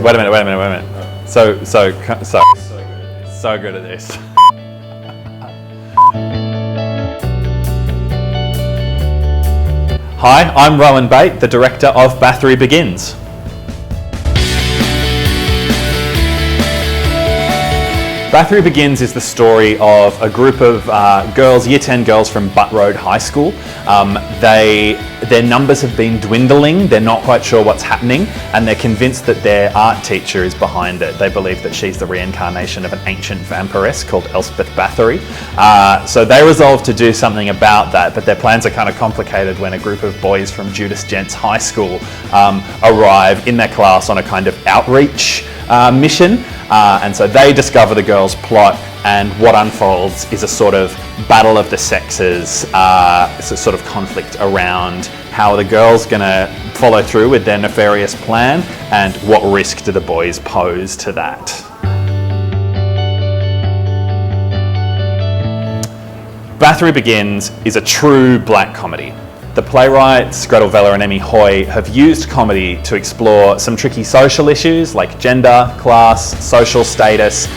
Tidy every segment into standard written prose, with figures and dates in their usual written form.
Wait a minute. So good at this. Hi, I'm Rowan Bate, the director of Bathory Begins. Bathory Begins is the story of a group of girls, Year 10 girls from Bathory High School. Their numbers have been dwindling, they're not quite sure what's happening, and they're convinced that their art teacher is behind it. They believe that she's the reincarnation of an ancient vampiress called Elspeth Bathory. So they resolve to do something about that, but their plans are kind of complicated when a group of boys from Judas Gents High School arrive in their class on a kind of outreach mission. And so they discover the girls' plot, and what unfolds is a sort of battle of the sexes. It's a sort of conflict around how the girls going to follow through with their nefarious plan, and what risk do the boys pose to that. Bathory Begins is a true black comedy. The playwrights, Gretel Vella and Emmy Hoy, have used comedy to explore some tricky social issues like gender, class, social status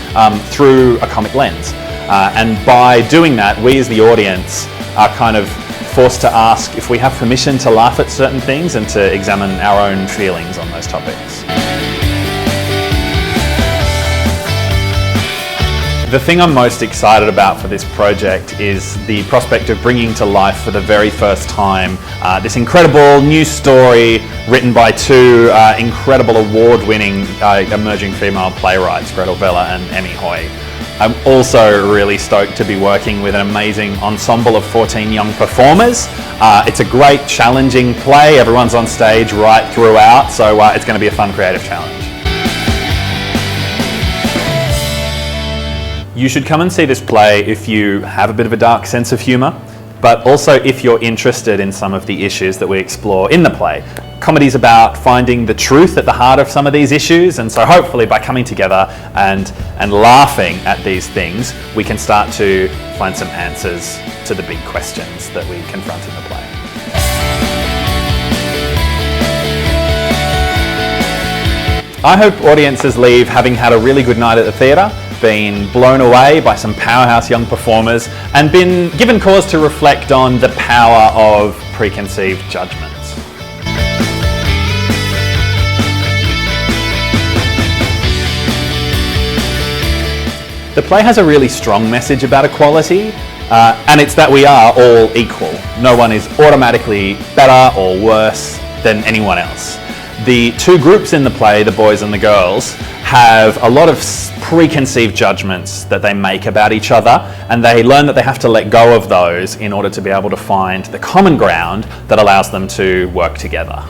through a comic lens. And by doing that, we as the audience are kind of forced to ask if we have permission to laugh at certain things and to examine our own feelings on those topics. The thing I'm most excited about for this project is the prospect of bringing to life for the very first time this incredible new story written by two incredible award-winning emerging female playwrights, Gretel Vella and Emmy Hoy. I'm also really stoked to be working with an amazing ensemble of 14 young performers. It's a great, challenging play. Everyone's on stage right throughout, so it's going to be a fun, creative challenge. You should come and see this play if you have a bit of a dark sense of humour, but also if you're interested in some of the issues that we explore in the play. Comedy's about finding the truth at the heart of some of these issues, and so hopefully by coming together and laughing at these things, we can start to find some answers to the big questions that we confront in the play. I hope audiences leave having had a really good night at the theatre, been blown away by some powerhouse young performers, and been given cause to reflect on the power of preconceived judgments. The play has a really strong message about equality, and it's that we are all equal. No one is automatically better or worse than anyone else. The two groups in the play, the boys and the girls, have a lot of preconceived judgments that they make about each other, and they learn that they have to let go of those in order to be able to find the common ground that allows them to work together.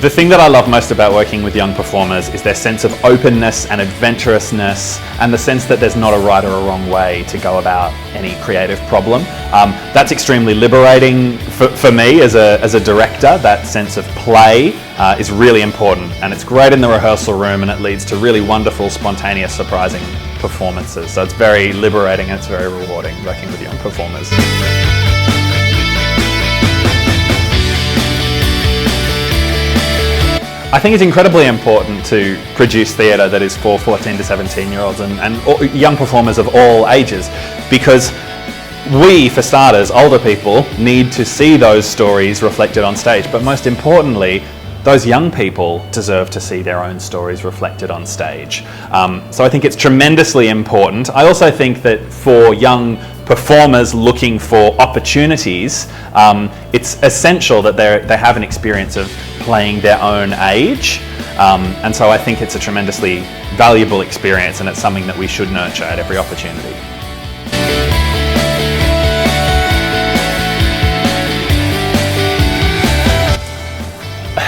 The thing that I love most about working with young performers is their sense of openness and adventurousness, and the sense that there's not a right or a wrong way to go about any creative problem. That's extremely liberating for me as a director. That sense of play is really important, and it's great in the rehearsal room, and it leads to really wonderful, spontaneous, surprising performances. So it's very liberating and it's very rewarding working with young performers. I think it's incredibly important to produce theatre that is for 14 to 17-year-olds and young performers of all ages, because we, for starters, older people, need to see those stories reflected on stage, but most importantly, those young people deserve to see their own stories reflected on stage. So I think it's tremendously important. I also think that for young performers looking for opportunities, it's essential that they have an experience of playing their own age. And so I think it's a tremendously valuable experience, and it's something that we should nurture at every opportunity.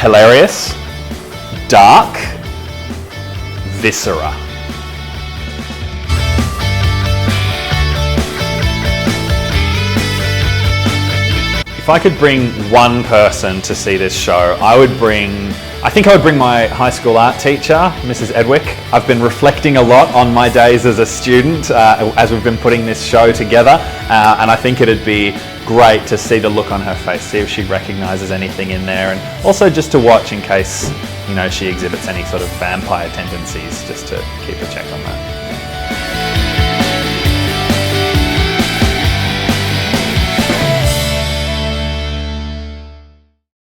Hilarious, dark, viscera. If I could bring one person to see this show, I think I would bring my high school art teacher, Mrs. Edwick. I've been reflecting a lot on my days as a student as we've been putting this show together, and I think it'd be great to see the look on her face, see if she recognises anything in there, and also just to watch in case, you know, she exhibits any sort of vampire tendencies, just to keep a check on that.